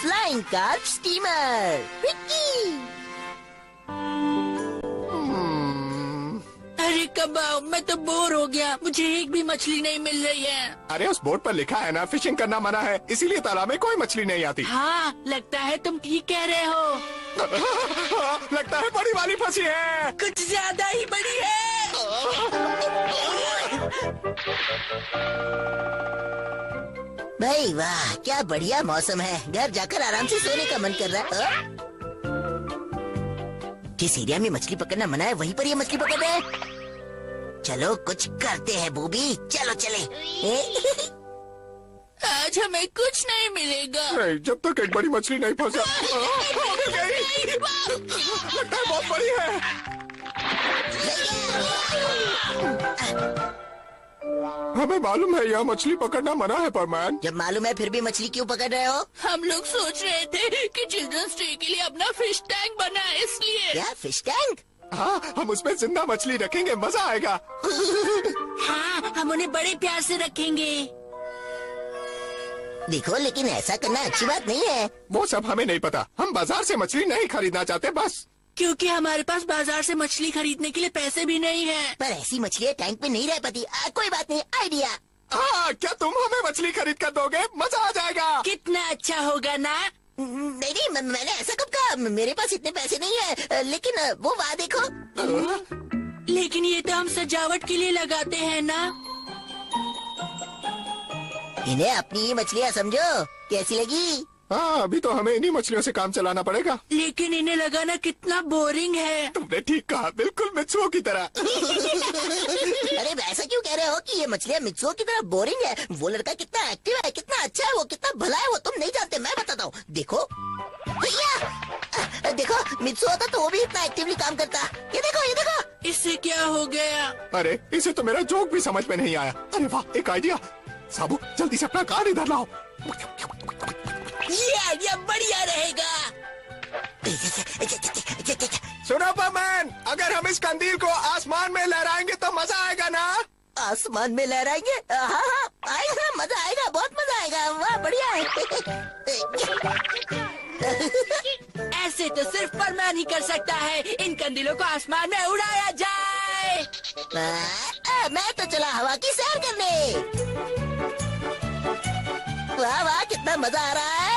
Flying carp steamer Vicky. अरे कबाब, मैं तो बोर हो गया, मुझे एक भी मछली नहीं मिल रही है। अरे उस बोर्ड पर लिखा है ना, फिशिंग करना मना है, इसीलिए तालाब में कोई मछली नहीं आती। हाँ, लगता है तुम ठीक कह रहे हो। लगता है बड़ी वाली फंसी है। कुछ ज्यादा ही बड़ी है। भाई वाह, क्या बढ़िया मौसम है, घर जाकर आराम से सोने का मन कर रहा है। जिस एरिया में मछली पकड़ना मना है वहीं पर ये मछली पकड़ रहे हैं। चलो कुछ करते हैं बूबी, चलो चले। आज हमें कुछ नहीं मिलेगा। नहीं, जब तक एक बड़ी मछली नहीं फंसा। मिल गई। लगता है बहुत बड़ी है। हमें मालूम है यह मछली पकड़ना मना है परमैन। जब मालूम है फिर भी मछली क्यों पकड़ रहे हो? हम लोग सोच रहे थे कि चिल्ड्रंस डे के लिए अपना फिश टैंक बनाए, इसलिए। क्या फिश टैंक? हाँ, हम उसमें जिंदा मछली रखेंगे, मजा आएगा। हाँ, हम उन्हें बड़े प्यार से रखेंगे। देखो, लेकिन ऐसा करना अच्छी बात नहीं है। वो सब हमें नहीं पता, हम बाजार से मछली नहीं खरीदना चाहते बस। क्योंकि हमारे पास बाजार से मछली खरीदने के लिए पैसे भी नहीं है। पर ऐसी मछलियाँ टैंक में नहीं रह पाती। कोई बात नहीं, आइडिया। हाँ, क्या तुम हमें मछली खरीद कर दोगे? मजा आ जाएगा। कितना अच्छा होगा ना? नहीं, मैंने ऐसा कब कहा? मेरे पास इतने पैसे नहीं है। लेकिन वो वहाँ देखो। लेकिन ये तो हम सजावट के लिए लगाते हैं ना। इन्हें अपनी ही मछलियाँ समझो। कैसी लगी? हाँ, अभी तो हमें इन्हीं मछलियों से काम चलाना पड़ेगा। लेकिन इन्हें लगाना कितना बोरिंग है। तुमने ठीक कहा, बिल्कुल मित्सुओ की तरह। अरे ऐसा क्यों कह रहे हो कि ये मछलियाँ मित्सुओ की तरह बोरिंग है? वो लड़का कितना एक्टिव है, कितना अच्छा है, वो कितना भला है, वो तुम नहीं जानते, मैं बताता हूँ। देखो भैया, देखो मित्सुओ होता तो वो भी इतना एक्टिवली काम करता। ये देखो, ये देखो। इससे क्या हो गया? अरे इसे तो मेरा जोक भी समझ में नहीं आया। अरे वाह, एक आइडिया। साबू, जल्दी से अपना कार इधर लाओ। ये आइडिया बढ़िया रहेगा। सुनो परमैन, अगर हम इस कंदील को आसमान में लहराएंगे तो मजा आएगा ना? आसमान में लहराएंगे? हाँ आएगा, मजा आएगा, बहुत मजा आएगा। वाह, बढ़िया है। ऐसे तो सिर्फ परमैन ही कर सकता है। इन कंदीलों को आसमान में उड़ाया जाए। मैं तो चला हवा की सैर करने। वाह वाह, कितना मजा आ रहा है।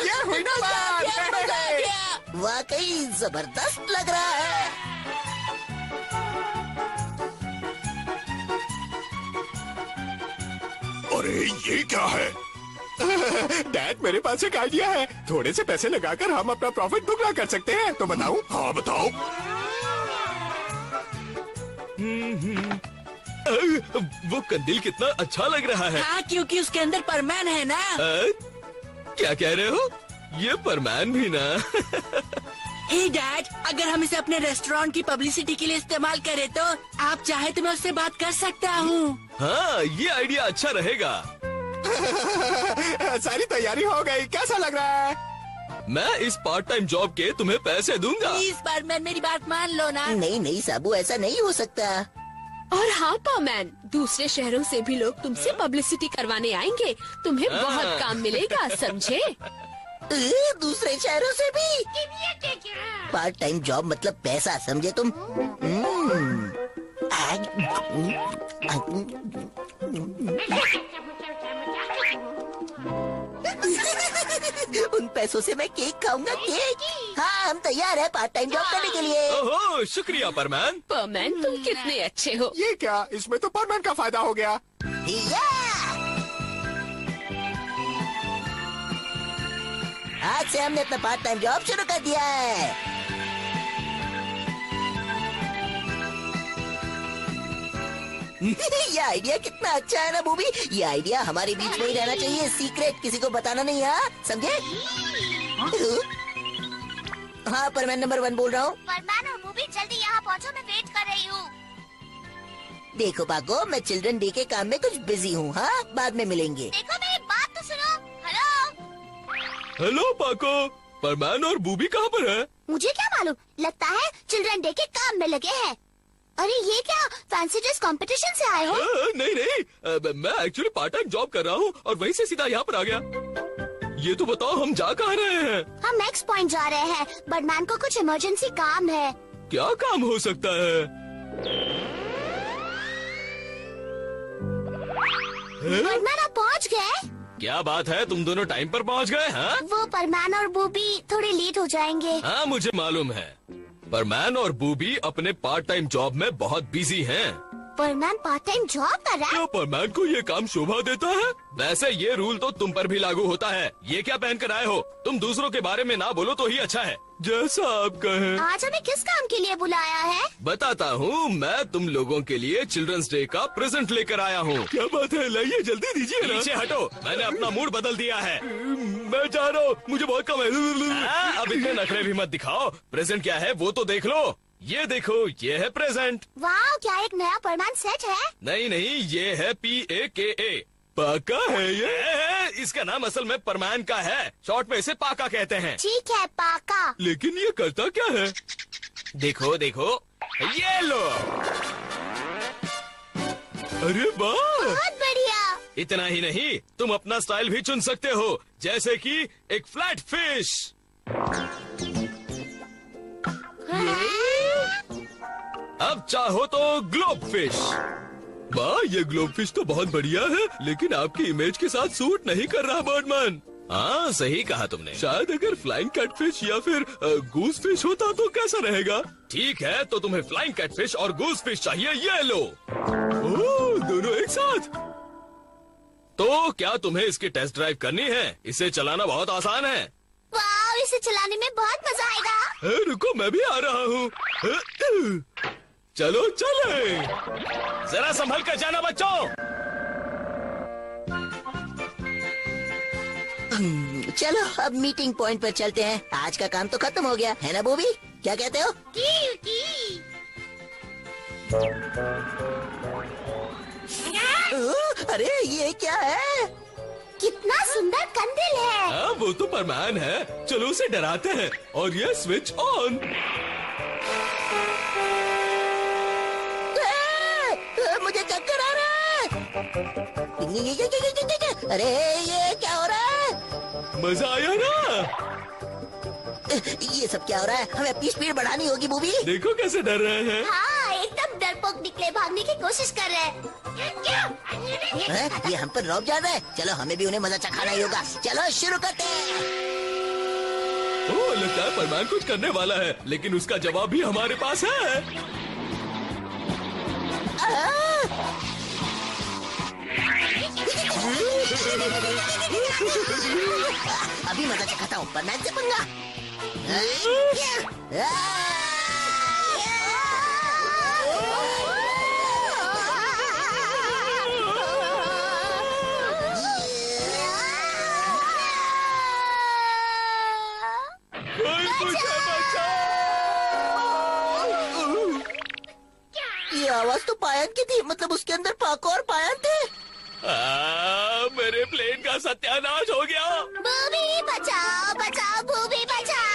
ये हुई ना बात। वाकई जबरदस्त लग रहा है। अरे ये क्या है? डैड, मेरे पास एक आइडिया है। थोड़े से पैसे लगाकर हम अपना प्रॉफिट दुगना कर सकते हैं। तो बताऊं? हाँ बताओ। वो कंदील कितना अच्छा लग रहा है। हाँ, क्योंकि उसके अंदर परमैन है ना। क्या कह रहे हो? ये परमैन भी ना। हे डैड, अगर हम इसे अपने रेस्टोरेंट की पब्लिसिटी के लिए इस्तेमाल करें तो आप चाहे तो मैं उससे बात कर सकता हूँ। हाँ, ये आइडिया अच्छा रहेगा। सारी तैयारी हो गई, कैसा लग रहा है? मैं इस पार्ट टाइम जॉब के तुम्हें पैसे दूंगा। प्लीज परमैन, मेरी बात मान लो ना। नहीं नहीं साबू, ऐसा नहीं हो सकता। और हाँ परमैन, दूसरे शहरों से भी लोग तुमसे पब्लिसिटी करवाने आएंगे। तुम्हें बहुत काम मिलेगा, समझे? दूसरे शहरों से भी? पार्ट टाइम जॉब मतलब पैसा, समझे तुम? उन पैसों से मैं केक खाऊंगा, केक। हाँ, हम तैयार है पार्ट टाइम जॉब करने के लिए। ओहो, शुक्रिया परमैन। परमैन, तुम कितने अच्छे हो। ये क्या? इसमें तो परमैन का फायदा हो गया। आज से हमने अपना पार्ट टाइम जॉब शुरू कर दिया है। ये आइडिया कितना अच्छा है ना बूबी। ये आइडिया हमारे बीच में ही रहना चाहिए, सीक्रेट, किसी को बताना नहीं। हाँ, समझे? हाँ, परमैन नंबर 1 बोल रहा हूँ। परमैन और बूबी, जल्दी यहाँ पहुँचो, मैं वेट कर रही हूँ। देखो पाको, मैं चिल्ड्रन डे के काम में कुछ बिजी हूँ। हाँ, बाद में मिलेंगे। देखो, मेरी बात तो सुनो। हेलो। हेलो पाको, परमैन और बूबी कहाँ पर है? मुझे क्या मालूम, लगता है चिल्ड्रन डे के काम में लगे हैं। अरे ये क्या, फैंसी ड्रेस कंपटीशन से आए हो? नहीं, मैं एक्चुअली पार्ट टाइम जॉब कर रहा हूँ और वहीं से सीधा यहाँ पर आ गया। ये तो बताओ हम जा कहाँ रहे हैं? हम नेक्स्ट पॉइंट जा रहे हैं। बर्डमैन को कुछ इमरजेंसी काम है। क्या काम हो सकता है? बर्डमैन आप पहुंच गए? क्या बात है, तुम दोनों टाइम पर पहुंच गए? हाँ वो परमैन और बूबी थोड़े लेट हो जाएंगे। हाँ, मुझे मालूम है। परमैन और बूबी अपने पार्ट टाइम जॉब में बहुत बिजी हैं। परमैन पार्ट टाइम जॉब कर रहा है? क्या परमैन को ये काम शोभा देता है? वैसे ये रूल तो तुम पर भी लागू होता है। ये क्या पहन कर आए हो? तुम दूसरों के बारे में ना बोलो तो ही अच्छा है। जैसा आप कहें। आज हमें किस काम के लिए बुलाया है? बताता हूँ, मैं तुम लोगों के लिए चिल्ड्रंस डे का प्रेजेंट लेकर आया हूँ। क्या बात है, लाइए जल्दी दीजिए ना। पीछे हटो, मैंने अपना मूड बदल दिया है। मैं जा रहा हूँ, मुझे बहुत कम है। अब इतने नखरे भी मत दिखाओ। प्रेजेंट क्या है वो तो देख लो। ये देखो, ये है प्रेजेंट। वाह, क्या एक नया परमैन सेट है? नहीं, ये है PAKA। पाका है ये। इसका नाम असल में परमैन का है, शॉर्ट में इसे पाका कहते हैं। ठीक है, पाका। लेकिन ये करता क्या है? देखो देखो, ये लो। अरे वाह, बहुत बढ़िया। इतना ही नहीं, तुम अपना स्टाइल भी चुन सकते हो, जैसे कि एक फ्लैट फिश। अब चाहो तो ग्लोब फिश। वाह, ये ग्लोब फिश तो बहुत बढ़िया है, लेकिन आपकी इमेज के साथ सूट नहीं कर रहा बर्डमैन। हाँ, सही कहा तुमने। शायद अगर फ्लाइंग कैटफिश या फिर गूस फिश होता तो कैसा रहेगा? ठीक है, तो तुम्हें फ्लाइंग कैटफिश और गूस फिश चाहिए, ये लो। ओह, दोनों एक साथ। तो क्या तुम्हें इसकी टेस्ट ड्राइव करनी है? इसे चलाना बहुत आसान है। वाह, इसे चलाने में बहुत मजा आएगा। रुको, मैं भी आ रहा हूँ। चलो चले। जरा संभल कर जाना बच्चों। चलो अब मीटिंग पॉइंट पर चलते हैं। आज का काम तो खत्म हो गया है ना बूबी, क्या कहते हो? अरे ये क्या है? कितना सुंदर कंदील है। हाँ, वो तो परमैन है। चलो उसे डराते हैं और ये स्विच ऑन। मुझे चक्कर आ रहा है। अरे ये क्या हो रहा है? मजा आया ना? ये सब क्या हो रहा है? हमें अपनी स्पीड बढ़ानी होगी बूबी। देखो कैसे डर रहे हैं। हाँ, एकदम डरपोक निकले, भागने की कोशिश कर रहे हैं। ये हम पर रौब जा रहा है। चलो हमें भी उन्हें मजा चखाना ही होगा। चलो शुरू करते हैं। ओह, लगता है परमैन कुछ करने वाला है, लेकिन उसका जवाब भी हमारे पास है। अभी मजा चखाता हूँ, परमैन से पंगा। ये आवाज तो पायन की थी, मतलब उसके अंदर पाको और पायन थे। मेरे प्लेन का सत्यानाश हो गया। बूबी बचाओ, बचाओ, बूबी बचाओ।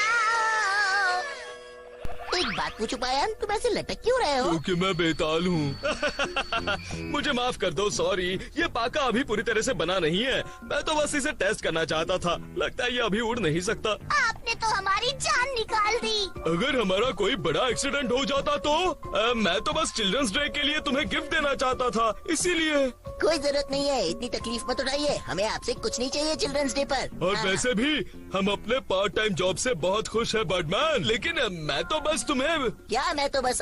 एक बात पूछूं पायन, तुम ऐसे लटक क्यों रहे हो? क्योंकि मैं बेताल हूँ। मुझे माफ कर दो, सॉरी। ये पाका अभी पूरी तरह से बना नहीं है। मैं तो बस इसे टेस्ट करना चाहता था। लगता है ये अभी उड़ नहीं सकता। आपने तो हमारी जान निकाल दी। अगर हमारा कोई बड़ा एक्सीडेंट हो जाता तो मैं तो बस चिल्ड्रंस डे के लिए तुम्हें गिफ्ट देना चाहता था, इसीलिए। कोई जरूरत नहीं है, इतनी तकलीफ मत उठाइए। हमें आपसे कुछ नहीं चाहिए चिल्ड्रंस डे पर। और हाँ। वैसे भी हम अपने पार्ट टाइम जॉब से बहुत खुश है बर्डमैन, लेकिन मैं तो बस तुम्हें क्या मैं तो बस